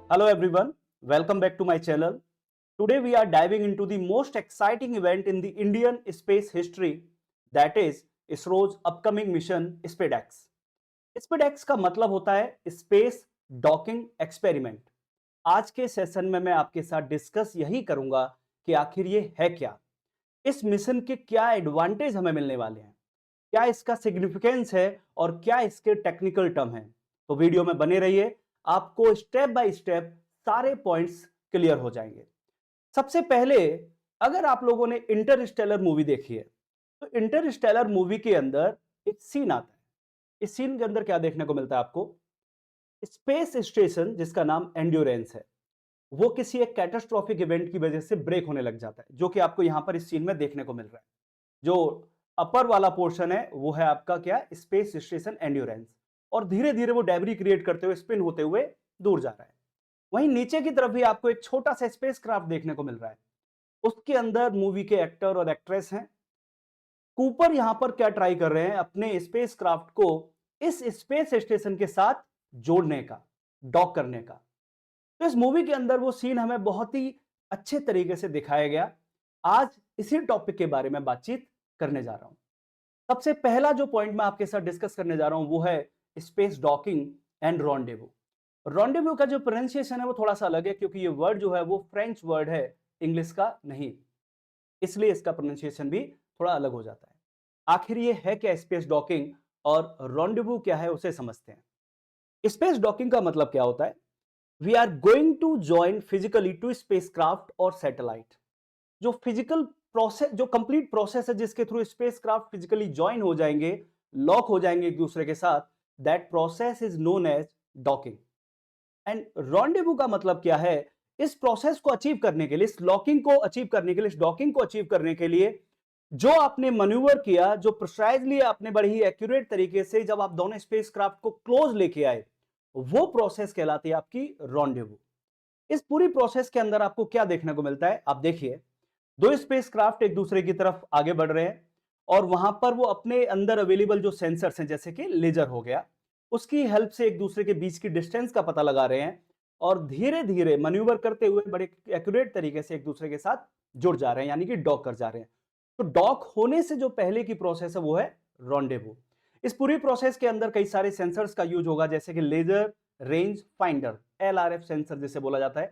Hello everyone, welcome back to my channel. Today we are diving into the most exciting event in the Indian space history, that is ISRO's upcoming mission SpaceX. SpaceX का मतलब होता है space docking experiment. आज के session में मैं आपके साथ डिस्कस यही करूंगा कि आखिर ये है क्या, इस मिशन के क्या एडवांटेज हमें मिलने वाले हैं, क्या इसका सिग्निफिकेंस है और क्या इसके टेक्निकल टर्म हैं। तो वीडियो में बने रहिए, आपको स्टेप बाय स्टेप सारे पॉइंट्स क्लियर हो जाएंगे। सबसे पहले, अगर आप लोगों ने इंटरस्टेलर मूवी देखी है तो इंटरस्टेलर मूवी के अंदर एक सीन आता है। इस सीन के अंदर क्या देखने को मिलता है आपको? स्पेस स्टेशन जिसका नाम एंड्योरेंस है, वो किसी एक कैटास्ट्रॉफिक इवेंट की वजह से ब्रेक होने लग जाता है, जो कि आपको यहां पर इस सीन में देखने को मिल रहा है। जो अपर वाला पोर्शन है वो है आपका क्या, स्पेस स्टेशन एंड्योरेंस, और धीरे धीरे वो डेब्री क्रिएट करते हुए स्पिन होते हुए दूर जा रहा है। वहीं नीचे की तरफ भी आपको एक छोटा सा स्पेस क्राफ्ट देखने को मिल रहा है, उसके अंदर मूवी के एक्टर और एक्ट्रेस हैं। कूपर यहां पर क्या ट्राई कर रहे हैं, अपने स्पेस क्राफ्ट को इस स्पेस स्टेशन के साथ जोड़ने का, डॉक करने का। तो इस मूवी के अंदर वो सीन हमें बहुत ही अच्छे तरीके से दिखाया गया। आज इसी टॉपिक के बारे में बातचीत करने जा रहा हूं। सबसे पहला जो पॉइंट मैं आपके साथ डिस्कस करने जा रहा हूं वो है space docking and rendezvous. Rendezvous का जो प्रोनाउंसिएशन है वो थोड़ा सा अलग है, क्योंकि ये वर्ड जो है वो फ्रेंच वर्ड है, इंग्लिश का नहीं, इसलिए इसका प्रोनाउंसिएशन भी थोड़ा अलग हो जाता है। आखिर ये है क्या स्पेस डॉकिंग और रॉन्डेवू क्या है, उसे समझते हैं। स्पेस डॉकिंग का मतलब क्या होता है? We are going to join physically to spacecraft और सैटेलाइट। जो फिजिकल प्रोसेस, जो कंप्लीट प्रोसेस है जिसके थ्रू स्पेसक्राफ्ट फिजिकली ज्वाइन हो जाएंगे, लॉक हो जाएंगे एक दूसरे के साथ, that process is known as docking. And rendezvous का मतलब क्या है? इस प्रोसेस को अचीव करने के लिए, इस लॉकिंग को अचीव करने के लिए, इस डॉकिंग को अचीव करने के लिए जो आपने मैन्यूवर किया, जो प्रिसाइजली आपने बड़ी ही एक्यूरेट तरीके से जब आप दोनों स्पेसक्राफ्ट को क्लोज लेके आए, वो प्रोसेस कहलाती है आपकी रॉन्डेवू। इस पूरी प्रोसेस के अंदर आपको क्या देखने को मिलता है? आप देखिए, दो स्पेसक्राफ्ट एक दूसरे की तरफ आगे बढ़ रहे हैं और वहां पर वो अपने अंदर अवेलेबल जो सेंसर्स हैं, जैसे कि लेजर हो गया, उसकी हेल्प से एक दूसरे के बीच की डिस्टेंस का पता लगा रहे हैं और धीरे धीरे मैन्यूवर करते हुए बड़े एक्यूरेट तरीके से एक दूसरे के साथ जुड़ जा रहे हैं, यानी कि डॉक कर जा रहे हैं। तो डॉक होने से जो पहले की प्रोसेस है वो है रॉन्डेवू। इस पूरी प्रोसेस के अंदर कई सारे सेंसर्स का यूज होगा, जैसे कि laser range finder, LRF sensor जिसे बोला जाता है।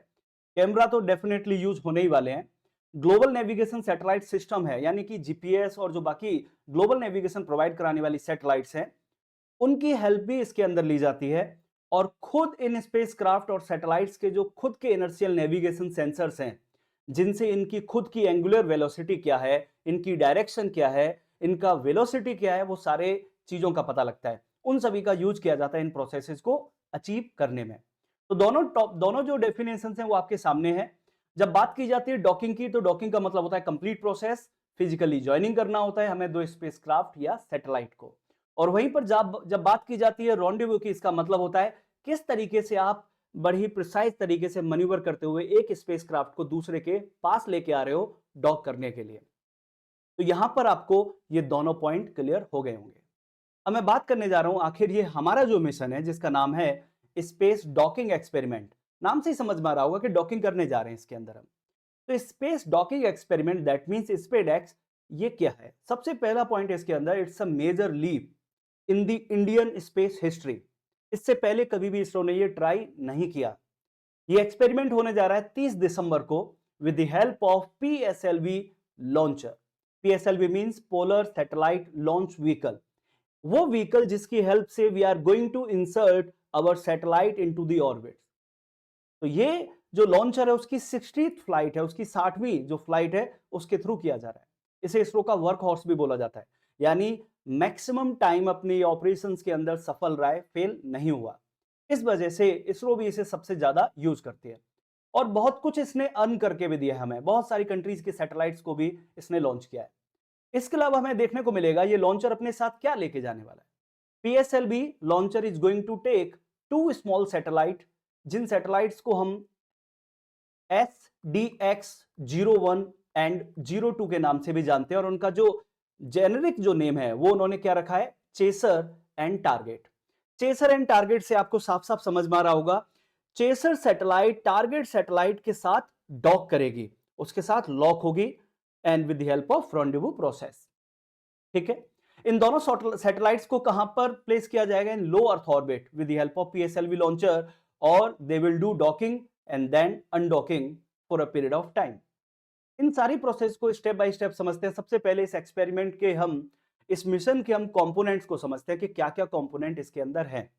कैमरा तो डेफिनेटली यूज होने ही वाले हैं। ग्लोबल नेविगेशन सैटेलाइट सिस्टम है, यानी कि जीपीएस और जो बाकी ग्लोबल नेविगेशन प्रोवाइड कराने वाली सैटेलाइट्स हैं, उनकी हेल्प भी इसके अंदर ली जाती है। और खुद इन स्पेसक्राफ्ट और सैटेलाइट्स के जो खुद के इनर्शियल नेविगेशन सेंसर्स हैं, जिनसे इनकी खुद की एंगुलर वेलोसिटी क्या है, इनकी डायरेक्शन क्या है, इनका वेलोसिटी क्या है, वो सारे चीजों का पता लगता है। उन सभी का यूज किया जाता है इन प्रोसेसेस को अचीव करने में। तो दोनों जो डेफिनेशंस हैं वो आपके सामने है। जब बात की जाती है डॉकिंग की, तो डॉकिंग का मतलब होता है कंप्लीट प्रोसेस, फिजिकली ज्वाइनिंग करना होता है हमें दो स्पेसक्राफ्ट या सैटेलाइट को। और वहीं पर जब बात की जाती है रॉन्डेवू की, इसका मतलब होता है किस तरीके से आप बड़ी ही प्रिसाइज तरीके से मैन्यूवर करते हुए एक स्पेसक्राफ्ट को दूसरे के पास लेके आ रहे हो डॉक करने के लिए। तो यहां पर आपको ये दोनों पॉइंट क्लियर हो गए होंगे। अब मैं बात करने जा रहा हूं, आखिर ये हमारा जो मिशन है जिसका नाम है स्पेस डॉकिंग एक्सपेरिमेंट, नाम से ही समझ में आ रहा होगा कि डॉकिंग करने जा रहे हैं इसके अंदर हम। तो space docking experiment that means SpaceX, ये क्या है? सबसे पहला पॉइंट इसके अंदर, it's a major leap in the Indian space history. इससे पहले कभी भी इसरो ने ये ट्राई नहीं किया। ये एक्सपेरिमेंट होने जा रहा है 30 दिसंबर को with the help of PSLV launcher. PSLV means polar satellite launch vehicle, वो व्हीकल जिसकी हेल्प से we are going to insert our satellite into the orbit. तो ये जो लॉन्चर है उसकी 60th फ्लाइट है, उसकी 60वीं जो फ्लाइट है उसके थ्रू किया जा रहा है। इसे इसरो का वर्क हॉर्स भी बोला जाता है, यानी मैक्सिमम टाइम अपनी ऑपरेशंस के अंदर सफल रहा है, फेल नहीं हुआ। इस वजह से इसरो भी इसे सबसे ज्यादा यूज करती है और बहुत कुछ इसने अर्न करके भी दिया है हमें, बहुत सारी कंट्रीज के सैटेलाइट्स को भी इसने लॉन्च किया है। इसके अलावा हमें देखने को मिलेगा ये लॉन्चर अपने साथ क्या लेके जाने वाला है। PSLV launcher is going to take 2 small satellite, जिन सैटेलाइट्स को हम SDX-01 एंड 02 के नाम से भी जानते हैं, और उनका जो जेनेरिक जो नेम है वो उन्होंने क्या रखा है, chaser and target. Chaser and target से आपको साफ साफ समझ में आ रहा होगा, चेसर सैटेलाइट टारगेट सैटेलाइट के साथ डॉक करेगी, उसके साथ लॉक होगी and with the help of rendezvous process. ठीक है, इन दोनों सैटेलाइट्स को कहां पर प्लेस किया जाएगा? In low earth orbit with the help of PSLV launcher, और they will do docking and then undocking for a period of time. इन सारी प्रोसेस को स्टेप बाय स्टेप समझते हैं। सबसे पहले इस एक्सपेरिमेंट के हम, इस मिशन के हम कंपोनेंट्स को समझते हैं कि क्या क्या कंपोनेंट इसके अंदर हैं।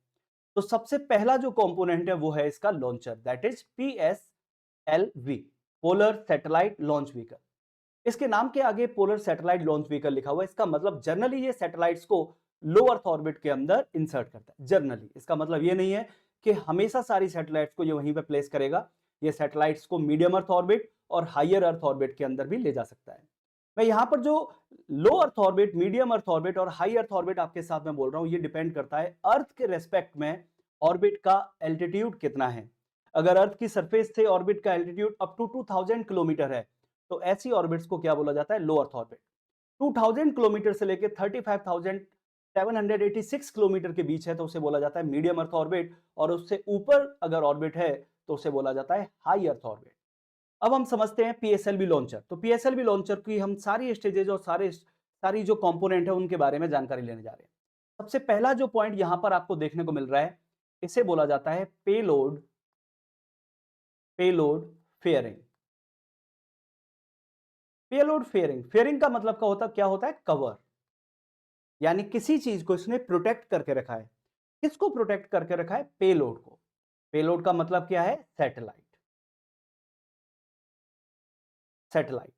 तो सबसे पहला जो कंपोनेंट है वो है इसका launcher, that is PSLV, polar satellite launch vehicle. इसके नाम के आगे पोलर सैटेलाइट लॉन्च व्हीकल लिखा हुआ है। इसका मतलब जनरली ये सैटेलाइट्स को लो अर्थ ऑर्बिट के अंदर इंसर्ट करता है। जनरली इसका मतलब ये नहीं है कि हमेशा सारी सैटेलाइट्स को ये वहीं पे प्लेस करेगा। ये सैटेलाइट्स को मीडियम अर्थ ऑर्बिट और हायर अर्थ ऑर्बिट के अंदर भी ले जा सकता है। मैं यहां पर जो low earth orbit, medium earth orbit और हाई अर्थ ऑर्बिट आपके साथ में बोल रहा हूं, ये डिपेंड करता है अर्थ के रेस्पेक्ट में ऑर्बिट का एल्टीट्यूड कितना है। अगर अर्थ की सरफेस से ऑर्बिट का एल्टीट्यूड अप टू 2000 किलोमीटर है तो ऐसी ऑर्बिट्स को क्या बोला जाता है? लो अर्थ ऑर्बिट। 2000 किलोमीटर से लेकर 35,786 किलोमीटर के बीच है तो उसे बोला जाता है मीडियम अर्थ ऑर्बिट, और उससे ऊपर अगर ऑर्बिट है तो उसे बोला जाता है हाई अर्थ ऑर्बिट। अब हम समझते हैं पीएसएलवी लॉन्चर। तो पीएसएलवी लॉन्चर की हम सारी स्टेजेज और सारी जो कंपोनेंट है उनके बारे में जानकारी लेने जा रहे हैं। सबसे पहला जो पॉइंट यहां पर आपको देखने को मिल रहा है, इसे बोला जाता है payload payload fairing. Payload fairing, fairing का मतलब क्या होता है? कवर, यानी किसी चीज को इसने प्रोटेक्ट करके रखा है। किसको प्रोटेक्ट करके रखा है? पेलोड को। पेलोड का मतलब क्या है? सैटेलाइट। सैटेलाइट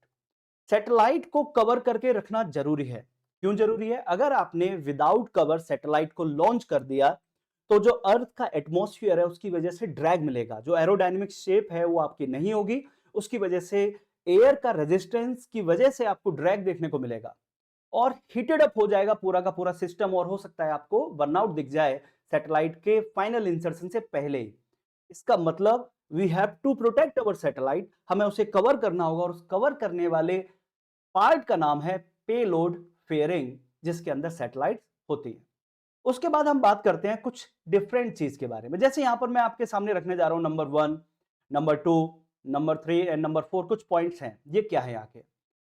सैटेलाइट को कवर करके रखना जरूरी है। क्यों जरूरी है? अगर आपने विदाउट कवर सैटेलाइट को लॉन्च कर दिया तो जो अर्थ का एटमॉस्फेयर है उसकी वजह से ड्रैग मिलेगा, जो एरोडायनेमिक शेप है वो आपकी नहीं होगी, उसकी वजह से एयर का रेजिस्टेंस की वजह से आपको ड्रैग देखने को मिलेगा और हीटेड अप हो जाएगा पूरा का पूरा सिस्टम, और हो सकता है आपको बर्नआउट दिख जाए सैटेलाइट के फाइनल इंसर्शन से पहले ही। इसका मतलब we have to protect our satellite, हमें उसे कवर करना होगा, और उस कवर करने वाले पार्ट का नाम है पेलोड फेयरिंग, जिसके अंदर सैटेलाइट होती है। उसके बाद हम बात करते हैं कुछ डिफरेंट चीज के बारे में। जैसे यहां पर मैं आपके सामने रखने जा रहा हूं number 1, number 2, number 3 and number 4 कुछ पॉइंट्स हैं। ये क्या है? यहाँ के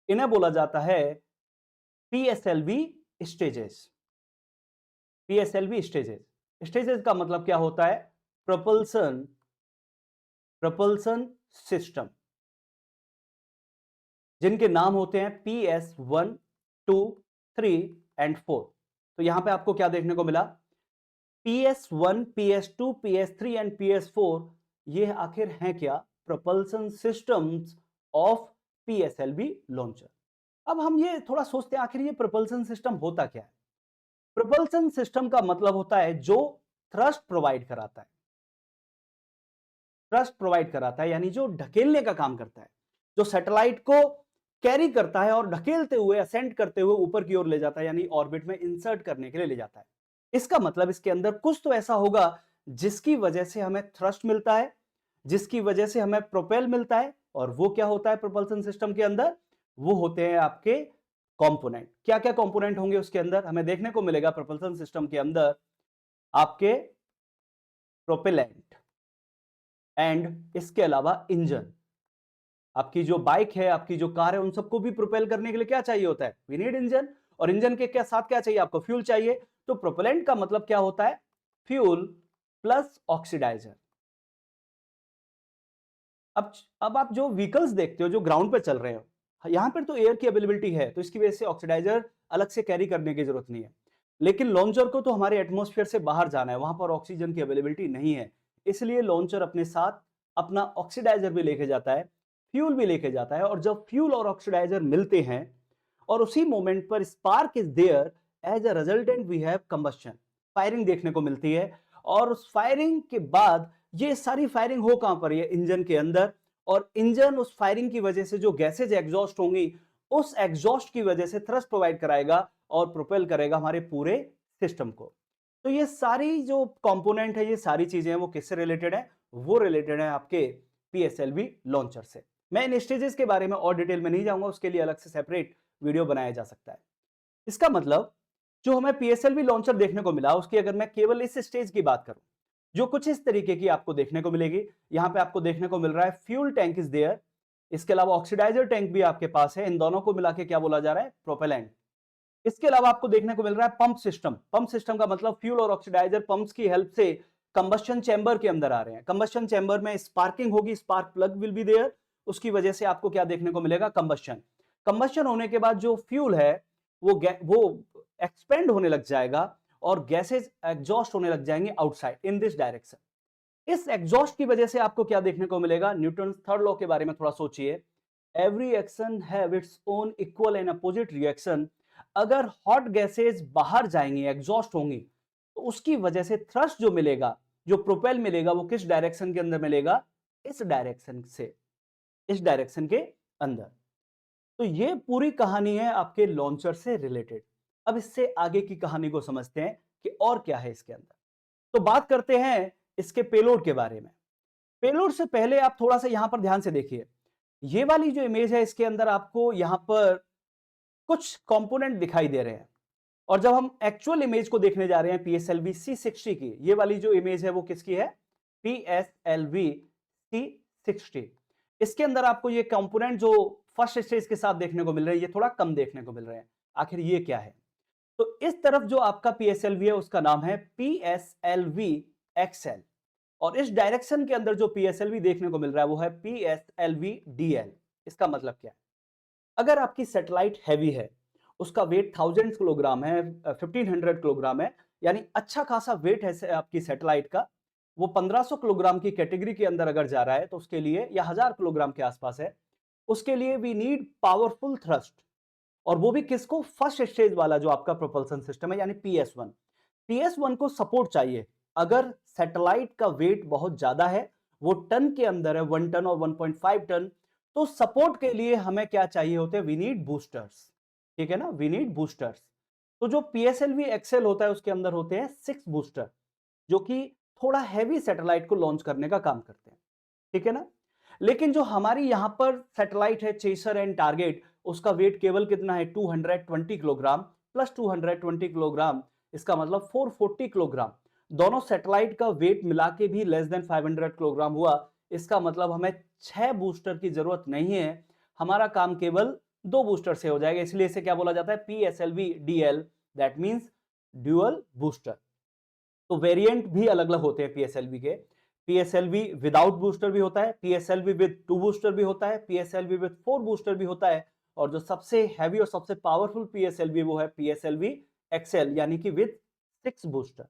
इन्हें बोला जाता है PSLV stages. PSLV stages, stages का मतलब क्या होता है? प्रपल्सन प्रपल्सन सिस्टम, जिनके नाम होते हैं PS1, 2, 3 एंड 4। तो यहां पे आपको क्या देखने को मिला? PS1, PS2, PS3 and PS4, ये आखिर हैं क्या? Propulsion systems of PSLV launcher. अब हम ये थोड़ा सोचते हैं आखिर ये प्रपल्सन सिस्टम होता क्या है? प्रपल्सन सिस्टम का मतलब होता है जो थ्रस्ट प्रोवाइड कराता है। थ्रस्ट प्रोवाइड कराता है यानी जो ढकेलने का काम करता है, जो सैटेलाइट को कैरी करता है और ढकेलते हुए, असेंड करते हुए ऊपर की ओर ले जाता है, यानी ऑर्बिट में इंसर्ट करने के लिए ले जाता है। इसका मतलब इसके अंदर कुछ तो ऐसा होगा जिसकी वजह से हमें थ्रस्ट मिलता है, जिसकी वजह से हमें प्रोपेल मिलता है। और वो क्या होता है प्रोपल्सन सिस्टम के अंदर? वो होते हैं आपके कंपोनेंट। क्या क्या कंपोनेंट होंगे उसके अंदर? हमें देखने को मिलेगा प्रोपल्सन सिस्टम के अंदर आपके प्रोपेलेंट एंड इसके अलावा इंजन। आपकी जो बाइक है, आपकी जो कार है, उन सबको भी प्रोपेल करने के लिए क्या चाहिए होता है? We need engine. और इंजन के क्या साथ क्या चाहिए आपको? फ्यूल चाहिए। तो प्रोपेलेंट का मतलब क्या होता है? Fuel plus oxidiser. अब आप जो व्हीकल्स देखते हो जो ग्राउंड पे चल रहे हो, यहां पर तो एयर की अवेलेबिलिटी है, तो इसकी वजह से ऑक्सीडाइजर अलग से कैरी करने की जरूरत नहीं है। लेकिन लॉन्चर को तो हमारे एटमॉस्फेयर से बाहर जाना है, वहां पर ऑक्सीजन की अवेलेबिलिटी नहीं है, इसलिए लॉन्चर अपने साथ अपना ऑक्सीडाइजर भी लेके जाता है, फ्यूल भी लेके जाता है। और जब फ्यूल और ऑक्सीडाइजर मिलते हैं और उसी मोमेंट पर spark is there, as a resultant we have combustion, firing देखने को मिलती है। और उस फायरिंग के बाद ये सारी फायरिंग हो कहां पर? ये इंजन के अंदर। और इंजन उस फायरिंग की वजह से जो गैसेज एग्जॉस्ट होंगी, उस एग्जॉस्ट की वजह से थ्रस्ट प्रोवाइड कराएगा और प्रोपेल करेगा हमारे पूरे सिस्टम को। तो ये सारी जो कंपोनेंट है, ये सारी चीजें हैं, वो किससे रिलेटेड है? वो रिलेटेड है आपके पीएसएलवी लॉन्चर से। मैं इन स्टेजेस के बारे में और डिटेल में नहीं जाऊंगा, उसके लिए अलग से सेपरेट वीडियो बनाया जा सकता है। इसका मतलब जो हमें पीएसएलवी लॉन्चर देखने को मिला, उसकी अगर मैं केवल इस स्टेज की बात करूं जो कुछ इस तरीके की आपको देखने को मिलेगी। यहां पे आपको देखने को मिल रहा है फ्यूल टैंक इज देयर, इसके अलावा ऑक्सीडाइजर टैंक भी आपके पास है। इन दोनों को मिला के क्या बोला जा रहा है? प्रोपेलेंट। इसके अलावा आपको देखने को मिल रहा है पंप सिस्टम। पंप सिस्टम का मतलब फ्यूल और ऑक्सीडाइजर पंप्स की हेल्प से कंबस्शन चैम्बर के अंदर आ रहे हैं। कंबस्शन चैम्बर में स्पार्किंग होगी, spark plug will be there, उसकी वजह से आपको क्या देखने को मिलेगा? कंबस्शन। कंबस्शन होने के बाद जो फ्यूल है वो एक्सपेंड होने लग जाएगा और गैसेस एग्जॉस्ट होने लग जाएंगे आउटसाइड इन दिस डायरेक्शन। इस एग्जॉस्ट की वजह से आपको क्या देखने को मिलेगा? न्यूटन थर्ड लॉ के बारे में थोड़ा सोचिए। Every action have its own equal and opposite reaction. अगर हॉट गैसेस बाहर जाएंगी, एग्जॉस्ट होंगी, तो उसकी वजह से थ्रस्ट जो मिलेगा, जो प्रोपेल मिलेगा, वो किस डायरेक्शन के अंदर मिलेगा? इस डायरेक्शन से, इस डायरेक्शन के अंदर। तो ये पूरी कहानी है आपके लॉन्चर से रिलेटेड। अब इससे आगे की कहानी को समझते हैं कि और क्या है इसके अंदर। तो बात करते हैं इसके पेलोड के बारे में। पेलोड से पहले आप थोड़ा सा यहां पर ध्यान से देखिए। ये वाली जो इमेज है, इसके अंदर आपको यहां पर कुछ कंपोनेंट दिखाई दे रहे हैं। और जब हम एक्चुअल इमेज को देखने जा रहे हैं पीएसएलवी C60 की, ये वाली जो इमेज है वो किसकी है? PSLV C60। इसके अंदर आपको ये कंपोनेंट जो फर्स्ट स्टेज के साथ देखने को मिल रहे हैं, ये थोड़ा कम देखने को मिल रहे हैं। आखिर ये क्या है? तो इस तरफ जो आपका पीएसएलवी है उसका नाम है पीएसएलवी एक्सएल, और इस डायरेक्शन के अंदर जो पीएसएलवी देखने को मिल रहा है वो है पीएसएलवी डीएल। इसका मतलब क्या है? अगर आपकी सैटेलाइट हैवी है, उसका वेट 1000 किलोग्राम है, 1500 किलोग्राम है, यानी अच्छा खासा वेट है आपकी सैटेलाइट का, वो 1500 किलोग्राम की कैटेगरी के अंदर अगर जा रहा है तो उसके लिए, या 1000 किलोग्राम के आसपास है, उसके लिए वी नीड पावरफुल थ्रस्ट। और वो भी किसको? फर्स्ट स्टेज वाला जो आपका प्रोपल्सन सिस्टम है, यानी पीएस1। पीएस1 को सपोर्ट चाहिए। अगर सैटेलाइट का वेट बहुत ज्यादा है, वो टन के अंदर है, 1 टन और 1.5 टन, तो सपोर्ट के लिए हमें क्या चाहिए होते हैं? We need boosters. ठीक है ना? We need boosters. तो जो पीएसएलवी एक्सेल होता है उसके अंदर होते हैं 6 बूस्टर, जो कि थोड़ा हैवी सैटेलाइट को लॉन्च करने का काम करते हैं। ठीक है ना? लेकिन जो हमारी यहां पर सैटेलाइट है चेसर एंड टारगेट, उसका वेट केवल कितना है? 220 किलोग्राम प्लस 220 किलोग्राम, इसका मतलब 440 किलोग्राम। दोनों सैटेलाइट का वेट मिला के भी लेस देन 500 किलोग्राम हुआ। इसका मतलब हमें 6 बूस्टर की जरूरत नहीं है, हमारा काम केवल 2 बूस्टर से हो जाएगा। इसलिए इसे क्या बोला जाता है? PSLV DL, that means dual booster. तो वेरिएंट भी अलग अलग होते हैं पीएसएलवी के। पीएसएलवी विदाउट बूस्टर भी होता है, पीएसएलवी विद 2 बूस्टर भी होता है, पीएसएलवी विद 4 बूस्टर भी होता है, और जो सबसे हैवी और सबसे पावरफुल पीएसएलवी वो है पीएसएलवी एक्सएल, यानी कि विद 6 बूस्टर।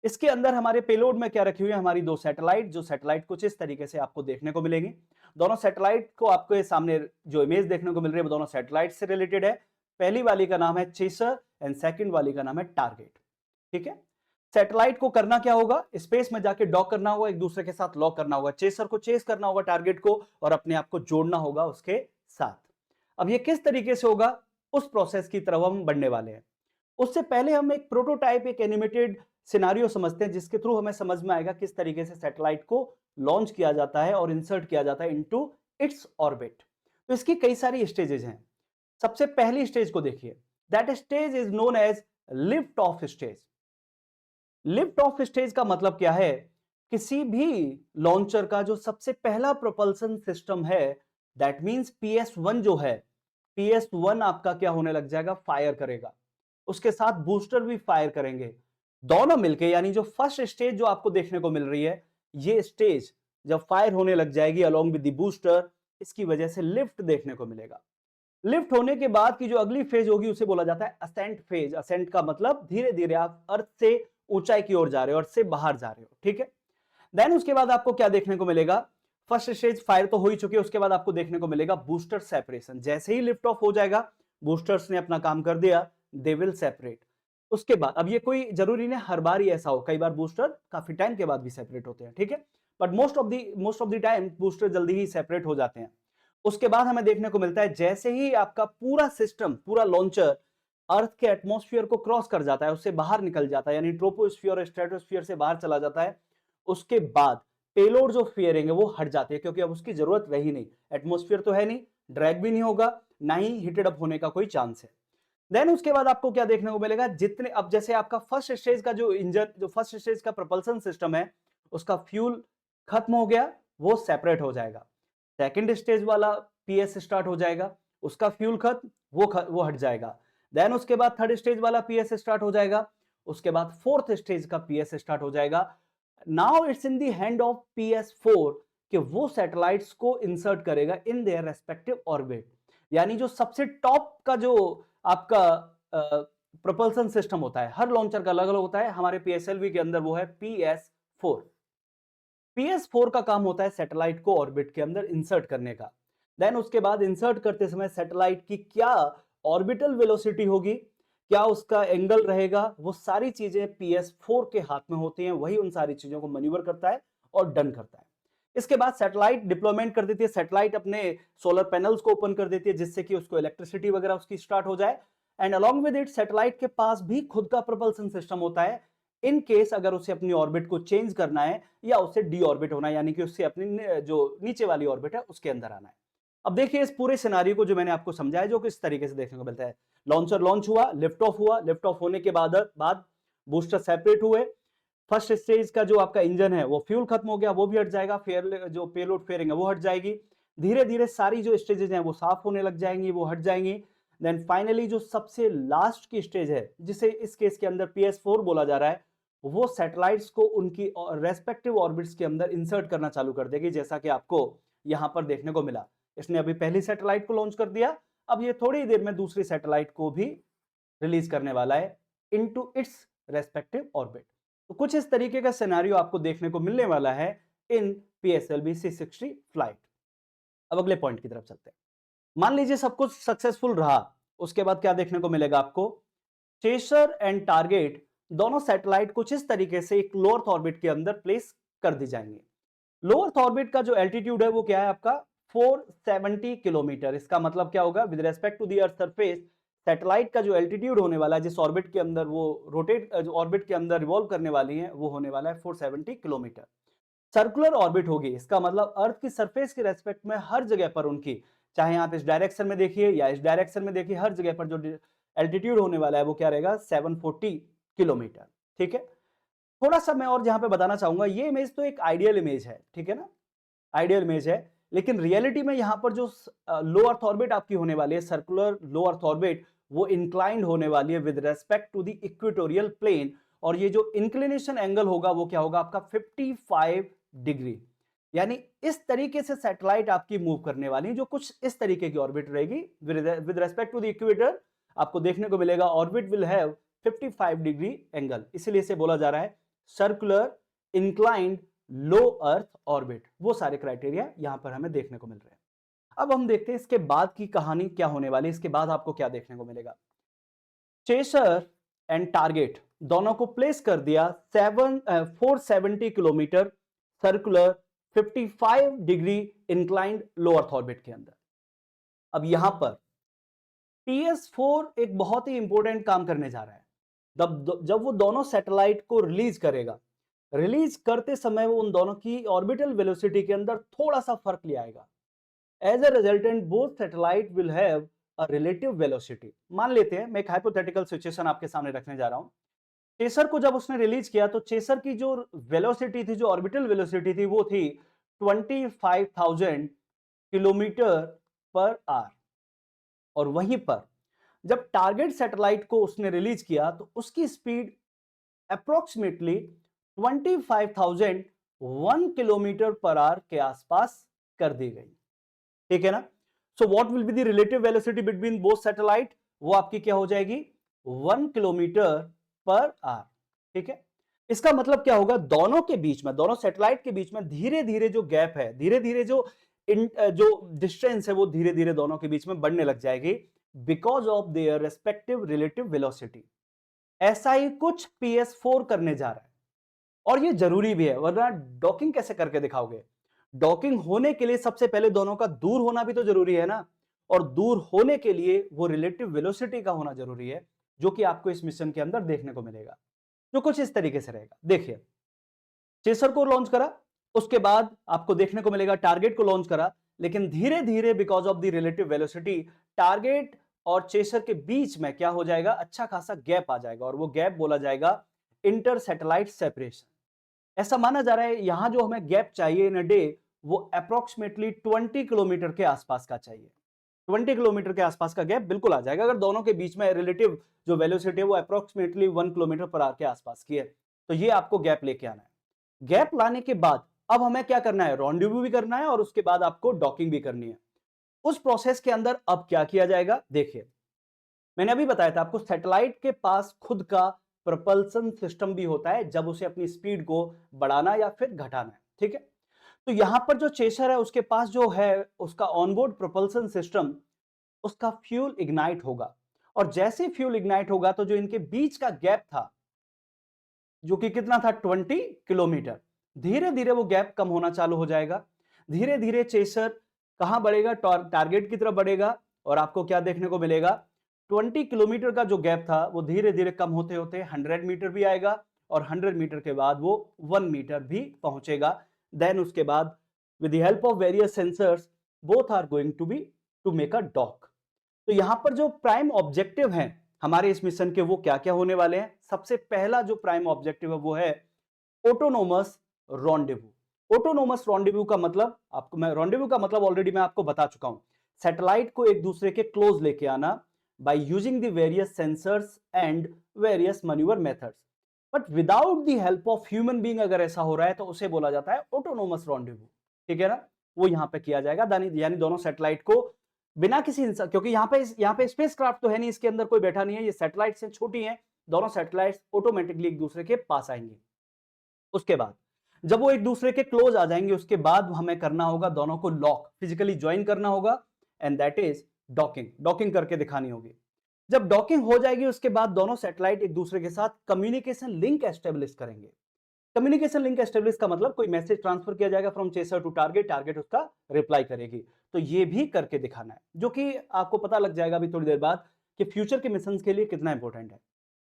इसके अंदर हमारे पेलोड में क्या रखी हुई है? हमारी 2 सैटेलाइट, जो सैटेलाइट कुछ इस तरीके से आपको देखने को मिलेंगी। दोनों सैटेलाइट को आपको ये सामने जो इमेज देखने को मिल रही है वो दोनों सैटेलाइट से रिलेटेड है। पहली वाली का नाम है चेसर एंड सेकंड वाली का नाम है टारगेट। ठीक है? सैटेलाइट को करना क्या होगा? स्पेस में जाके डॉक करना होगा, एक दूसरे के साथ लॉक करना होगा। चेसर को चेस करना होगा टारगेट को, और अपने आप को जोड़ना होगा उसके साथ। अब ये किस तरीके से होगा, उस प्रोसेस की तरफ हम बढ़ने वाले हैं। उससे पहले हम एक प्रोटोटाइप, एक एनिमेटेड सिनारियो समझते हैं, जिसके थ्रू हमें समझ में आएगा किस तरीके से सैटेलाइट को लॉन्च किया जाता है और इंसर्ट किया जाता है इनटू इट्स ऑर्बिट। तो इसकी कई सारी स्टेजेस हैं। सबसे पहली स्टेज को देखिए, that stage is known as lift off stage. Lift off stage का मतलब क्या है? किसी भी लॉन्चर का जो सबसे पहला प्रोपल्सन सिस्टम है, दैट मींस पीएस1 जो है, पीएस1 आपका क्या होने लग जाएगा? फायर करेगा। उसके साथ बूस्टर भी फायर करेंगे, दोनों मिलके। यानी जो फर्स्ट स्टेज जो आपको देखने को मिल रही है, ये स्टेज जब फायर होने लग जाएगी अलोंग विद द बूस्टर, इसकी वजह से लिफ्ट देखने को मिलेगा। लिफ्ट होने के बाद की जो अगली फेज होगी उसे बोला जाता है असेंट फेज। असेंट का मतलब धीरे धीरे आप अर्थ से ऊंचाई की ओर जा रहे हो, अर्थ से बाहर जा रहे हो। ठीक है? देन उसके बाद आपको क्या देखने को मिलेगा? फर्स्ट स्टेज फायर तो हो ही चुकी है, उसके बाद आपको देखने को मिलेगा बूस्टर सेपरेशन। जैसे ही लिफ्ट ऑफ हो जाएगा, बूस्टर्स ने अपना काम कर दिया, दे विल सेपरेट। उसके बाद, अब ये कोई जरूरी नहीं हर बार ही ऐसा हो, कई बार बूस्टर काफी टाइम के बाद भी सेपरेट होते हैं। ठीक है? But most of the time booster जल्दी ही सेपरेट हो जाते हैं। उसके बाद हमें देखने को मिलता है जैसे ही आपका पूरा सिस्टम, पूरा लॉन्चर अर्थ के एटमॉस्फेयर को क्रॉस कर जाता है, उससे बाहर निकल जाता है, यानी ट्रोपोस्फीयर और स्ट्रेटोस्फीयर से बाहर चला जाता है, उसके बाद पेलोड जो फेयरिंग है वो हट जाती है, क्योंकि अब उसकी जरूरत रही नहीं। एटमॉस्फेयर तो है नहीं, ड्रैग भी नहीं होगा, ना ही हिटेड अप होने का कोई चांस है। देन उसके बाद आपको क्या देखने को मिलेगा, जितने अब जैसे आपका फर्स्ट स्टेज का जो इंजन, जो फर्स्ट स्टेज का प्रोपल्सन सिस्टम है, उसका फ्यूल खत्म हो गया, वो सेपरेट हो जाएगा। सेकंड स्टेज वाला पीएस स्टार्ट हो जाएगा, उसका फ्यूल खत्म, वो हट जाएगा। देन उसके बाद थर्ड स्टेज वाला पीएस स्टार्ट हो जाएगा, उसके बाद फोर्थ स्टेज का पीएस स्टार्ट हो जाएगा। Now it's in the hand of PS4 कि वो सैटेलाइट्स को इंसर्ट करेगा इन देयर रेस्पेक्टिव ऑर्बिट। यानी जो सबसे टॉप का जो आपका प्रोपल्सन सिस्टम होता है, हर लॉन्चर का अलग अलग होता है, हमारे PSLV के अंदर वो है PS4। PS4 का काम होता है सैटेलाइट को ऑर्बिट के अंदर इंसर्ट करने का। देन उसके बाद इंसर्ट करते समय सैटेलाइट की क्या ऑर्बिटल वेलोसिटी होगी, क्या उसका एंगल रहेगा, वो सारी चीजें PS4 के हाथ में होती हैं, वही उन सारी चीजों को मैन्यूवर करता है और डन करता है। इसके बाद सैटेलाइट डिप्लॉयमेंट कर देती है, सैटेलाइट अपने सोलर पैनल्स को ओपन कर देती है जिससे कि उसको इलेक्ट्रिसिटी वगैरह उसकी स्टार्ट हो जाए। And along with it satellite के पास भी खुद का प्रोपल्सन सिस्टम होता है, इन केस अगर उसे अपनी ऑर्बिट को चेंज करना है या उसे डी ऑर्बिट होना है, यानी कि उससे अपनी जो नीचे वाली ऑर्बिट है उसके अंदर आना है। अब देखिए इस पूरे सिनारियो को जो मैंने आपको समझाया, जो किस तरीके से देखने को मिलता है। लॉन्चर लॉन्च हुआ, लिफ्ट ऑफ होने के बाद बूस्टर सेपरेट हुए, फर्स्ट स्टेज का जो आपका इंजन है वो फ्यूल खत्म हो गया, वो भी हट जाएगा, जो पेलोड फेयरिंग है वो हट जाएगी, धीरे धीरे सारी जो स्टेजेस हैं वो साफ होने लग जाएंगी, वो हट जाएंगी। देन फाइनली जो सबसे लास्ट की स्टेज है, जिसे इस केस के अंदर PS4 बोला जा रहा है, वो सैटेलाइट्स को उनकी रेस्पेक्टिव ऑर्बिट्स के अंदर इंसर्ट करना चालू कर देगी, जैसा कि आपको यहां पर देखने को मिला। इसने अभी पहली सैटेलाइट को लॉन्च कर दिया, अब ये थोड़ी देर में दूसरी सैटेलाइट को भी रिलीज करने वाला है इनटू इट्स रेस्पेक्टिव ऑर्बिट। तो कुछ इस तरीके का सिनेरियो आपको देखने को मिलने वाला है इन PSLV C60 फ्लाइट। अब अगले पॉइंट की तरफ चलते हैं। मान लीजिए सब कुछ सक्सेसफुल रहा, उसके बाद क्या देखने को मिलेगा आपको, चेसर एंड टारगेट दोनों सैटेलाइट कुछ इस तरीके से एक लो अर्थ ऑर्बिट के अंदर प्लेस कर दी जाएंगे। लो अर्थ ऑर्बिट का जो एल्टीट्यूड है वो क्या है आपका, 470 किलोमीटर। इसका मतलब क्या होगा, with respect to the earth surface satellite का जो एल्टीट्यूड होने वाला है, जिस ऑर्बिट के अंदर वो रोटेट, जो ऑर्बिट के अंदर रिवॉल्व करने वाली है, वो होने वाला है 470 किलोमीटर। सर्कुलर ऑर्बिट होगी, इसका मतलब अर्थ की सरफेस के रेस्पेक्ट में हर जगह पर उनकी, चाहे आप इस डायरेक्शन में देखिए या इस डायरेक्शन में देखिए, हर जगह पर जो एल्टीट्यूड होने वाला है वो क्या रहेगा, 740 किलोमीटर। ठीक है, थोड़ा सा मैं और यहां पे बताना चाहूंगा, ये इमेज तो एक आइडियल इमेज है, ठीक है ना, आइडियल इमेज है, लेकिन रियलिटी में यहां पर जो लो अर्थ ऑर्बिट आपकी होने वाली है, सर्कुलर लो अर्थ ऑर्बिट, वो इंक्लाइंड होने वाली है with respect to the equatorial plane, और ये जो इंक्लिनेशन एंगल होगा वो क्या होगा आपका 55 डिग्री। यानी इस तरीके से सैटेलाइट आपकी मूव करने वाली, जो कुछ इस तरीके की ऑर्बिट रहेगी with respect to the equator, आपको देखने को मिलेगा orbit will have 55 degree angle, इसीलिए इसे बोला जा रहा है circular inclined low earth orbit. वो सारे क्राइटेरिया यहां पर हमें देखने को मिल रहे हैं। अब हम देखते हैं इसके बाद की कहानी क्या होने वाली है, इसके बाद आपको क्या देखने को मिलेगा। चेसर एंड टारगेट दोनों को प्लेस कर दिया 470 kilometre circular 55 degree inclined low earth orbit के अंदर। अब यहां पर PS4 एक बहुत ही इंपॉर्टेंट काम करने जा रहा है। जब वो दोनों सैटेलाइट को रिलीज करेगा, रिलीज करते समय वो उन दोनों की ऑर्बिटल वेलोसिटी के अंदर थोड़ा सा फर्क ले आएगा। As a resultant both satellite will have a relative velocity. मान लेते हैं, मैं एक हाइपोथेटिकल सिचुएशन आपके सामने रखने जा रहा हूं। चेसर को जब उसने रिलीज किया तो चेसर की जो वेलोसिटी थी, जो ऑर्बिटल वेलोसिटी थी, वो थी 25,000 किलोमीटर पर आवर। और वहीं पर जब टारगेट सैटेलाइट को उसने रिलीज किया तो उसकी speed approximately 25,001 kilometre per hour के आसपास कर दी गई। ठीक है ना। So what will be the relative velocity between both satellite, वो आपकी क्या हो जाएगी, 1 किलोमीटर पर आवर। ठीक है, इसका मतलब क्या होगा, दोनों के बीच में, दोनों सैटेलाइट के बीच में धीरे धीरे जो गैप है, धीरे धीरे जो डिस्टेंस है, वो धीरे धीरे दोनों के बीच में बढ़ने लग जाएगी because of their respective relative velocity. ऐसा ही कुछ PS4 करने जा रहा है, और ये जरूरी भी है, वरना डॉकिंग कैसे करके दिखाओगे। डॉकिंग होने के लिए सबसे पहले दोनों का दूर होना भी तो जरूरी है ना, और दूर होने के लिए वो रिलेटिव वेलोसिटी का होना जरूरी है, जो कि आपको इस मिशन के अंदर देखने को मिलेगा, जो कुछ इस तरीके से रहेगा। देखिए, चेसर को लॉन्च करा, उसके बाद आपको देखने को मिलेगा टारगेट को लॉन्च करा, लेकिन धीरे धीरे because of the relative velocity target और चेसर के बीच में क्या हो जाएगा, अच्छा खासा गैप आ जाएगा और वो गैप बोला जाएगा इंटर सैटेलाइट सेपरेशन। ऐसा माना जा रहा है यहां जो हमें गैप चाहिए इन अ डे वो अप्रोक्सीमेटली 20 किलोमीटर के आसपास का चाहिए। 20 किलोमीटर के आसपास का गैप बिल्कुल आ जाएगा अगर दोनों के बीच में रिलेटिव जो वेलोसिटी है वो अप्रोक्सीमेटली 1 किलोमीटर पर आवर के आसपास की है, तो ये आपको गैप लेके आना है। गैप लाने के बाद अब हमें क्या करना है, रॉन्डेवू भी करना है और उसके बाद आपको डॉकिंग भी करनी है। उस प्रोसेस के अंदर अब क्या किया जाएगा, देखिए मैंने अभी बताया था आपको सैटेलाइट के पास खुद का प्रपल्सन सिस्टम भी होता है जब उसे अपनी स्पीड को बढ़ाना या फिर घटाना है, ठीक है। तो यहां पर जो चेसर है उसके पास जो है उसका ऑनबोर्ड प्रोपल्सन सिस्टम, उसका फ्यूल इग्नाइट होगा और जैसे फ्यूल इग्नाइट होगा तो जो इनके बीच का गैप था जो कि कितना था 20 किलोमीटर, धीरे धीरे वो गैप कम होना चालू हो जाएगा। धीरे धीरे चेसर कहां बढ़ेगा, टारगेट की तरफ बढ़ेगा और आपको क्या देखने को मिलेगा, 20 किलोमीटर का जो गैप था वो धीरे धीरे कम होते होते 100 मीटर भी आएगा और 100 मीटर के बाद वो 1 मीटर भी पहुंचेगा। देन उसके बाद with the help of various sensors both are going to be to make a dock. तो यहां पर जो प्राइम ऑब्जेक्टिव हैं हमारे इस मिशन के वो क्या क्या होने वाले हैं, सबसे पहला जो प्राइम ऑब्जेक्टिव है वो है ऑटोनोमस रॉन्डेवू। ऑटोनोमस रॉन्डेवू का मतलब आपको मैं रॉन्डेवू का मतलब ऑलरेडी मैं आपको बता चुका हूं, सैटेलाइट को एक दूसरे के क्लोज लेके आना by using the various sensors and various manoeuvre methods, but without the help of human being अगर ऐसा हो रहा है तो उसे बोला जाता है ऑटोनोमस रॉन्डेवू, ठीक है ना। वो यहां पे किया जाएगा यानी दोनों सैटेलाइट को बिना किसी इंसान, क्योंकि यहाँ पे स्पेस क्राफ्ट तो है नहीं, इसके अंदर कोई बैठा नहीं है, ये सैटेलाइट से छोटी हैं, दोनों सैटेलाइट्स ऑटोमेटिकली एक दूसरे के पास आएंगे। उसके बाद जब वो एक दूसरे के क्लोज आ जाएंगे उसके बाद हमें करना होगा दोनों को लॉक फिजिकली ज्वाइन करना होगा and that is docking. Docking करके दिखानी होगी। जब डॉकिंग हो जाएगी उसके बाद दोनों सैटेलाइट एक दूसरे के साथ कम्युनिकेशन लिंक एस्टेब्लिश करेंगे। कम्युनिकेशन लिंक एस्टेब्लिश का मतलब कोई मैसेज ट्रांसफर किया जाएगा from chaser to target, target उसका रिप्लाई करेगी। तो ये भी करके दिखाना है जो कि आपको पता लग जाएगा अभी थोड़ी देर बाद कि फ्यूचर के मिशन के लिए कितना इंपॉर्टेंट है।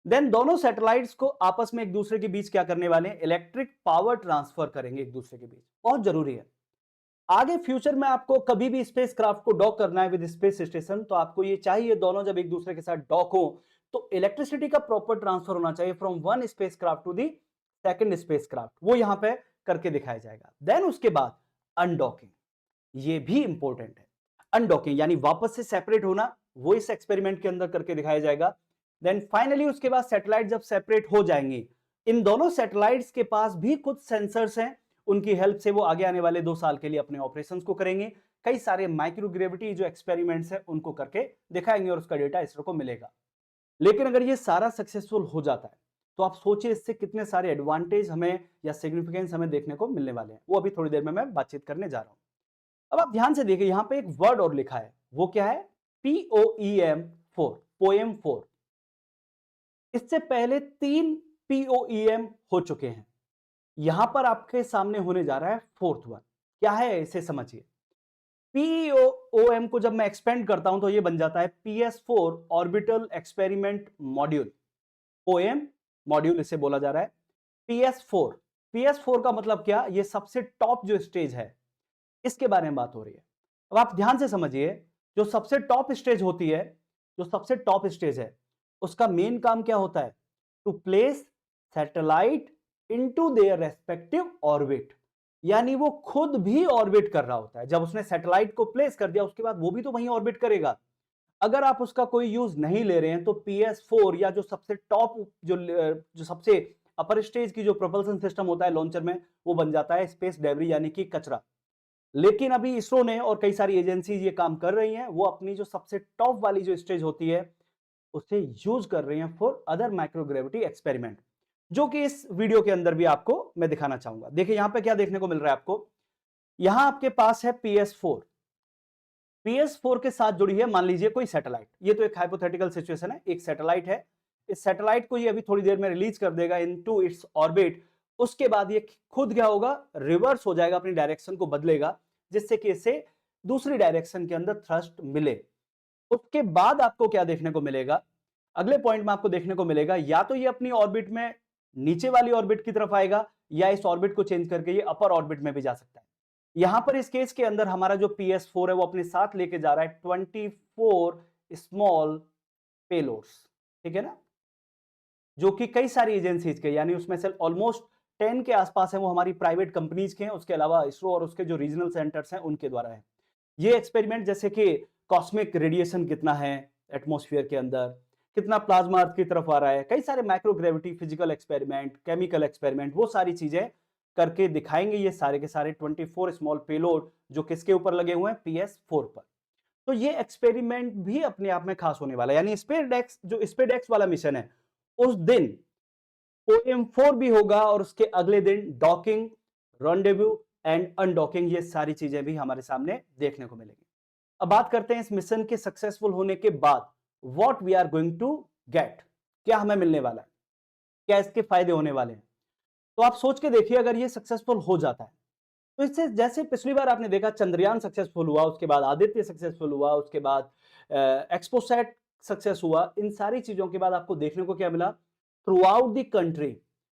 देन दोनों सैटेलाइट्स को आपस में एक दूसरे के बीच क्या करने वाले हैं, इलेक्ट्रिक पावर ट्रांसफर करेंगे एक दूसरे के बीच, बहुत जरूरी है। आगे फ्यूचर में आपको कभी भी स्पेस क्राफ्ट को डॉक करना है विद स्पेस स्टेशन तो आपको ये चाहिए दोनों जब एक दूसरे के साथ डॉक हो तो इलेक्ट्रिसिटी का प्रॉपर ट्रांसफर होना चाहिए from one spacecraft to the second spacecraft, वो यहां पे करके दिखाया जाएगा। देन उसके बाद अनडॉकिंग, ये भी इंपॉर्टेंट है। अनडॉकिंग यानी वापस से सेपरेट होना, वो इस एक्सपेरिमेंट के अंदर करके दिखाया जाएगा। देन फाइनली उसके बाद सैटेलाइट जब सेपरेट हो जाएंगे, इन दोनों सैटेलाइट्स के पास भी कुछ सेंसर्स हैं, उनकी हेल्प से वो आगे आने वाले 2 साल के लिए अपने ऑपरेशंस को करेंगे। कई सारे माइक्रोग्रेविटी जो एक्सपेरिमेंट्स हैं उनको करके दिखाएंगे और उसका डेटा इसरो को मिलेगा। लेकिन अगर ये सारा सक्सेसफुल हो जाता है तो आप सोचिए इससे कितने सारे एडवांटेज हमें या सिग्निफिकेंस हमें देखने को मिलने वाले हैं, वो अभी थोड़ी देर में मैं बातचीत करने जा रहा हूं। अब आप ध्यान से देखिए यहां पे एक वर्ड और लिखा है, वो क्या है, POEM4, पोएम 4। इससे पहले 3 POEM हो चुके हैं, यहां पर आपके सामने होने जा रहा है फोर्थ वन। क्या है इसे समझिए। POOM को जब मैं एक्सपेंड करता हूं तो ये बन जाता है PS4 orbital experiment module. Poem module इसे बोला जा रहा है। PS4, PS4 का मतलब क्या, ये सबसे टॉप जो स्टेज है इसके बारे में बात हो रही है। अब आप ध्यान से समझिए, जो सबसे टॉप स्टेज होती है, जो सबसे टॉप स्टेज है उसका मेन काम क्या होता है, to place satellite into their respective orbit, यानी वो खुद भी ऑर्बिट कर रहा होता है। जब उसने सैटेलाइट को प्लेस कर दिया उसके बाद वो भी तो वहीं ऑर्बिट करेगा। अगर आप उसका कोई यूज नहीं ले रहे हैं तो PS4 या जो सबसे टॉप जो सबसे अपर स्टेज की जो प्रोपल्सन सिस्टम होता है लॉन्चर में, वो बन जाता है स्पेस डेब्री यानी कि कचरा। लेकिन अभी इसरो ने और कई सारी एजेंसीज ये काम कर रही हैं, वो अपनी जो सबसे टॉप वाली जो स्टेज होती है उसे यूज कर रही हैं फॉर अदर माइक्रोग्रेविटी एक्सपेरिमेंट, जो कि इस वीडियो के अंदर भी आपको मैं दिखाना चाहूंगा। देखिए यहां पे क्या देखने को मिल रहा है आपको, यहां आपके पास है PS4। PS4 के साथ जुड़ी है मान लीजिए कोई सैटेलाइट, ये तो एक हाइपोथेटिकल सिचुएशन है, एक सैटेलाइट है। इस सैटेलाइट को ये अभी थोड़ी देर में रिलीज कर देगा इनटू इट्स ऑर्बिट। उसके बाद ये खुद क्या होगा, रिवर्स हो जाएगा, अपनी डायरेक्शन को बदलेगा जिससे कि इसे दूसरी डायरेक्शन के अंदर थ्रस्ट मिले। उसके बाद आपको क्या देखने को मिलेगा, अगले पॉइंट में आपको देखने को मिलेगा या तो ये अपनी ऑर्बिट में नीचे वाली ऑर्बिट की तरफ आएगा या इस ऑर्बिट को चेंज करके ये अपर ऑर्बिट में भी जा सकता है। यहां पर इस केस के अंदर हमारा जो PS4 है वो अपने साथ लेके जा रहा है 24 स्मॉल पेलोड्स, ठीक है ना, जो कि कई सारी एजेंसीज के, यानी उसमें से ऑलमोस्ट 10 के आसपास है वो हमारी प्राइवेट कंपनीज के हैं, उसके अलावा इसरो और उसके जो रीजनल सेंटर्स हैं उनके द्वारा है। ये एक्सपेरिमेंट जैसे कि कॉस्मिक रेडिएशन कितना है एटमॉस्फेयर के अंदर, कितना प्लाज्मा अर्थ की तरफ आ रहा है, कई सारे microgravity physical experiment, chemical experiment, वो सारी चीजें करके दिखाएंगे ये सारे के सारे 24 स्मॉल पेलोड जो किसके ऊपर लगे हुए हैं, PS4 पर। तो ये एक्सपेरिमेंट भी अपने आप में खास होने वाला है, यानी स्पेसडेक्स जो स्पेसडेक्स वाला मिशन है उस दिन OM4 भी होगा और उसके अगले दिन डॉकिंग, रॉन्डेव्यू एंड अनडॉकिंग, ये सारी चीजें भी हमारे सामने देखने को मिलेंगी। अब बात करते हैं इस मिशन के सक्सेसफुल होने के बाद what we are going to get, क्या हमें मिलने वाला है, क्या इसके फायदे होने वाले हैं। तो आप सोच के देखिए, अगर ये सक्सेसफुल हो जाता है तो इससे, जैसे पिछली बार आपने देखा चंद्रयान सक्सेसफुल हुआ, उसके बाद आदित्य सक्सेसफुल हुआ, उसके बाद एक्सपोसैट सक्सेस हुआ, इन सारी चीजों के बाद आपको देखने को क्या मिला, थ्रू आउट द कंट्री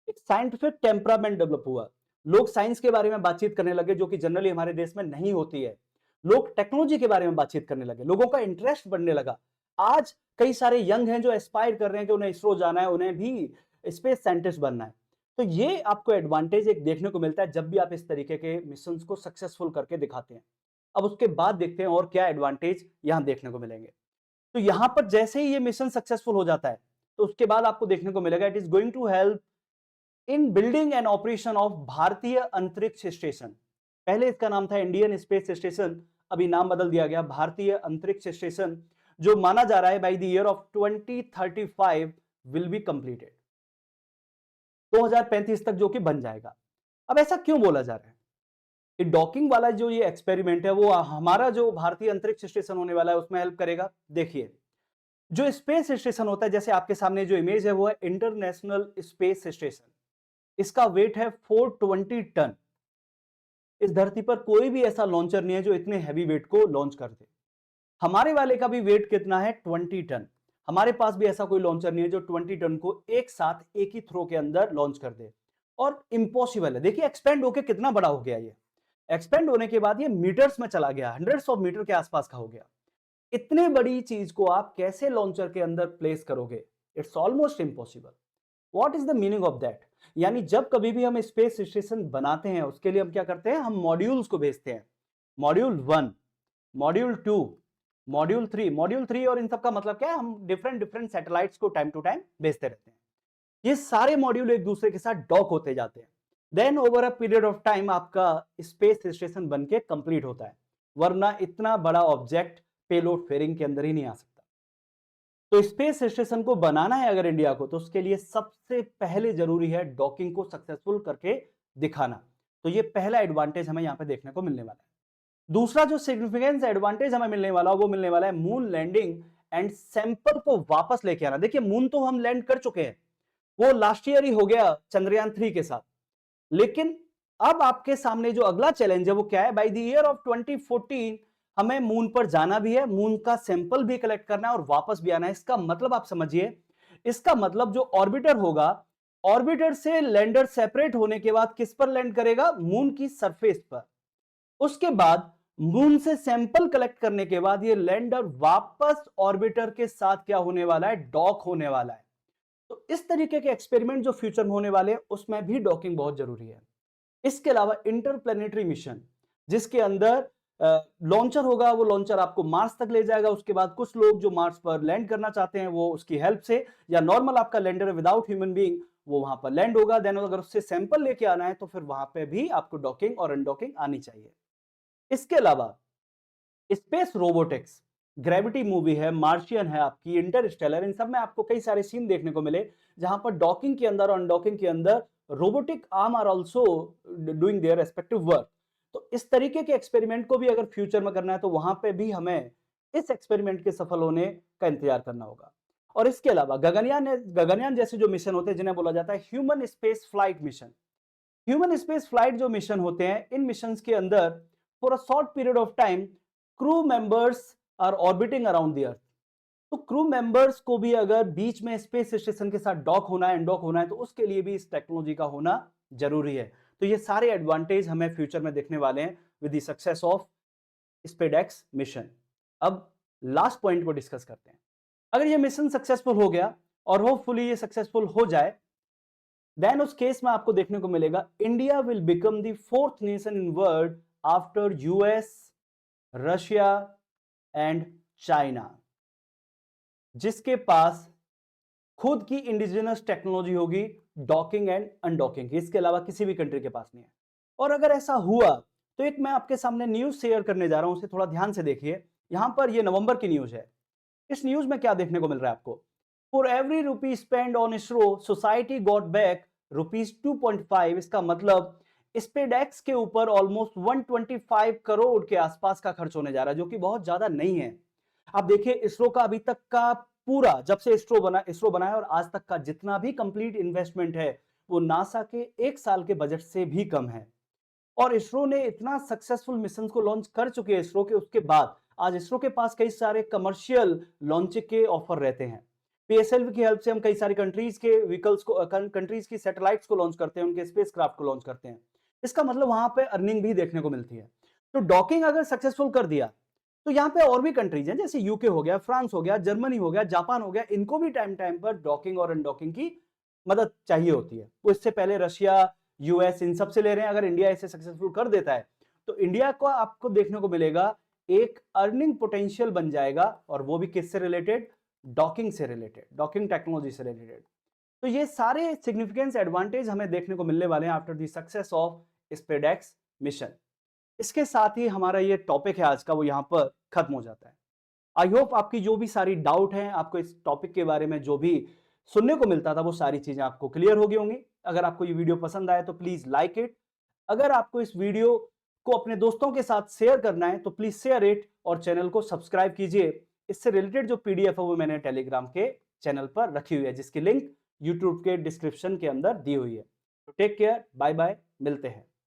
एक साइंटिफिक टेम्परामेंट डेवलप हुआ। लोग साइंस के बारे में बातचीत करने लगे जो कि जनरली हमारे देश में नहीं होती है। लोग टेक्नोलॉजी के बारे में बातचीत करने लगे, लोगों का इंटरेस्ट बढ़ने लगा। आज कई सारे यंग हैं जो एस्पायर कर रहे हैं कि उन्हें इसरो जाना है, उन्हें भी स्पेस साइंटिस्ट बनना है। तो ये आपको एडवांटेज एक देखने को मिलता है जब भी आप इस तरीके के मिशंस को सक्सेसफुल करके दिखाते हैं। अब उसके बाद देखते हैं और क्या एडवांटेज यहां देखने को मिलेंगे। तो यहां पर जैसे ही ये मिशन सक्सेसफुल हो जाता है तो उसके बाद आपको देखने को मिलेगा it is going to help in building and operation of भारतीय अंतरिक्ष स्टेशन। पहले इसका नाम था इंडियन स्पेस स्टेशन, अभी नाम बदल दिया गया भारतीय अंतरिक्ष स्टेशन, जो माना जा रहा है by the year of 2035 will be completed, 2035 तक जो कि बन जाएगा। अब ऐसा क्यों बोला जा रहा है? ये डॉकिंग वाला जो ये एक्सपेरिमेंट है वो हमारा जो भारतीय अंतरिक्ष स्टेशन होने वाला है उसमें हेल्प करेगा। देखिए, जो स्पेस स्टेशन होता है, जैसे आपके सामने जो इमेज है वो है इंटरनेशनल स्पेस स्टेशन। इसका वेट है 420 टन। इस धरती पर कोई भी ऐसा लॉन्चर नहीं है जो इतने हैवी वेट को लॉन्च कर दे। हमारे वाले का भी वेट कितना है, 20 टन। हमारे पास भी ऐसा कोई लॉन्चर नहीं है जो 20 टन को एक साथ एक ही थ्रो के अंदर लॉन्च कर दे। और इम्पॉसिबल है। देखिए एक्सपेंड होके कितना बड़ा हो गया ये। एक्सपेंड होने के बाद ये मीटर्स में चला गया, हंड्रेड्स ऑफ मीटर के आसपास का हो गया। इतने बड़ी चीज को आप कैसे लॉन्चर के अंदर प्लेस करोगे? It's almost impossible. What is the meaning of that? यानी जब कभी भी हम स्पेस स्टेशन बनाते हैं उसके लिए हम क्या करते हैं, हम मॉड्यूल्स को भेजते हैं। मॉड्यूल 1, मॉड्यूल 2, मॉड्यूल 3 और इन सब का मतलब क्या है, हम डिफरेंट डिफरेंट सैटेलाइट्स को टाइम टू टाइम भेजते रहते हैं। ये सारे मॉड्यूल एक दूसरे के साथ डॉक होते जाते हैं। Then over a period of time आपका स्पेस स्टेशन बनके कंप्लीट होता है, वरना इतना बड़ा ऑब्जेक्ट पेलोड फेयरिंग के अंदर ही नहीं आ सकता। तो स्पेस स्टेशन को बनाना है अगर इंडिया को, तो उसके लिए सबसे पहले जरूरी है डॉकिंग को सक्सेसफुल करके दिखाना। तो ये पहला एडवांटेज हमें यहां पे देखने को मिलने वाला है। दूसरा जो सिग्निफिकेंस एडवांटेज हमें मिलने वाला वो मिलने वाला है मून लैंडिंग एंड सैंपल को वापस लेके आना। देखिए मून तो हम लैंड कर चुके हैं, वो लास्ट ईयर ही हो गया चंद्रयान 3 के साथ। लेकिन अब आपके सामने जो अगला चैलेंज है वो क्या है, बाय द ईयर ऑफ 2014 हमें मून पर जाना भी है, मून का सैंपल भी कलेक्ट करना है और वापस भी आना है। इसका मतलब आप समझिए, इसका मतलब जो ऑर्बिटर होगा, ऑर्बिटर से लैंडर सेपरेट होने के बाद किस पर लैंड करेगा, मून की सरफेस पर। उसके बाद मून से सैंपल कलेक्ट करने के बाद ये लैंडर वापस ऑर्बिटर के साथ क्या होने वाला है, डॉक होने वाला है। तो इस तरीके के एक्सपेरिमेंट जो फ्यूचर में होने वाले हैं उसमें भी डॉकिंग बहुत जरूरी है। इसके अलावा इंटरप्लेनेटरी मिशन, जिसके अंदर लॉन्चर होगा, वो लॉन्चर आपको मार्स तक ले जाएगा। उसके बाद कुछ लोग जो मार्स पर लैंड करना चाहते हैं वो उसकी हेल्प से, या नॉर्मल आपका लैंडर विदाउट ह्यूमन बीइंग वो वहां पर लैंड होगा। देन अगर उससे सैंपल लेके आना है तो फिर वहां पे भी आपको डॉकिंग और अनडॉकिंग आनी चाहिए। इसके अलावा स्पेस रोबोटिक्स, ग्रेविटी मूवी है, मार्शियन है आपकी, इंटरस्टेलर, इन सब में आपको कई सारे सीन देखने को मिले जहां पर डॉकिंग के अंदर और अनडॉकिंग के अंदर robotic arm are also doing their respective work. तो इस तरीके के एक्सपेरिमेंट को भी अगर फ्यूचर में करना है तो वहां पे भी हमें इस एक्सपेरिमेंट के सफल होने का इंतजार करना होगा। और इसके अलावा गगनयान जैसे जो मिशन होते हैं जिन्हें बोला जाता है human space flight mission. Human space flight जो मिशन होते हैं, इन मिशंस के अंदर for a short period of time crew members are orbiting around the earth. तो क्रू मेंबर्स को भी अगर बीच में स्पेस स्टेशन के साथ डॉक होना है, अनडॉक होना है, तो उसके लिए भी इस टेक्नोलॉजी का होना जरूरी है। तो ये सारे एडवांटेज हमें फ्यूचर में देखने वाले हैं with the success of SpaDeX mission. अब लास्ट पॉइंट को डिस्कस करते हैं। अगर ये मिशन सक्सेसफुल हो गया और होपफुली ये सक्सेसफुल हो जाए, देन उस केस में आपको देखने को मिलेगा India will become the fourth nation in world after US, Russia and China, जिसके पास खुद की इंडिजिनस टेक्नोलॉजी होगी डॉकिंग एंड अनडॉकिंग की, इसके अलावा किसी भी कंट्री के पास नहीं है। और अगर ऐसा हुआ तो एक मैं आपके सामने न्यूज शेयर करने जा रहा हूं, उसे थोड़ा ध्यान से देखिए। यहां पर ये नवंबर की न्यूज है। इस न्यूज में क्या देखने को मिल रहा है आपको? For every rupee spend on ISRO society got back ₹2.5। इसका मतलब स्पेडएक्स के ऊपर ऑलमोस्ट 125 करोड़ के आसपास का खर्च होने जा रहा है, जो कि बहुत ज्यादा नहीं है। आप देखिए इसरो का अभी तक का पूरा, जब से इसरो बना है और आज तक का जितना भी कंप्लीट इन्वेस्टमेंट है, वो नासा के 1 साल के बजट से भी कम है। और इसरो ने इतना सक्सेसफुल मिशन को लॉन्च कर चुके हैं इसरो के, उसके बाद आज इसरो के पास कई सारे कमर्शियल लॉन्च के ऑफर रहते हैं। पीएसएलवी की हेल्प से हम कई सारी कंट्रीज के व्हीकल्स को, कंट्रीज की सैटेलाइट्स को लॉन्च करते हैं, उनके स्पेसक्राफ्ट को लॉन्च करते हैं। इसका मतलब वहां पे अर्निंग भी देखने को मिलती है। तो डॉकिंग अगर सक्सेसफुल कर दिया तो यहाँ पे और भी कंट्रीज हैं, जैसे यूके हो गया, फ्रांस हो गया, जर्मनी हो गया, जापान हो गया, इनको भी टाइम टाइम पर डॉकिंग और अनडॉकिंग की मदद चाहिए होती है। वो इससे पहले रशिया, यूएस, इन सब से ले रहे हैं। अगर इंडिया इसे सक्सेसफुल कर देता है तो इंडिया को आपको देखने को मिलेगा एक अर्निंग पोटेंशियल बन जाएगा, और वो भी किससे रिलेटेड? डॉकिंग से रिलेटेड, डॉकिंग टेक्नोलॉजी से रिलेटेड। तो ये सारे सिग्निफिकेंस एडवांटेज हमें देखने को मिलने वाले हैं after the success of SpaDeX mission. इसके साथ ही हमारा ये टॉपिक है आज का, वो यहां पर खत्म हो जाता है। आई होप आपकी जो भी सारी डाउट है, आपको इस टॉपिक के बारे में जो भी सुनने को मिलता था, वो सारी चीजें आपको क्लियर हो गई होंगी। अगर आपको ये वीडियो पसंद आए तो प्लीज लाइक इट। अगर आपको इस वीडियो को अपने दोस्तों के साथ शेयर करना है तो प्लीज शेयर इट, और चैनल को सब्सक्राइब कीजिए। इससे रिलेटेड जो पीडीएफ है वो मैंने टेलीग्राम के चैनल पर रखी हुई है, जिसकी लिंक यूट्यूब के डिस्क्रिप्शन के अंदर दी हुई है। तो टेक केयर, बाय बाय, मिलते हैं।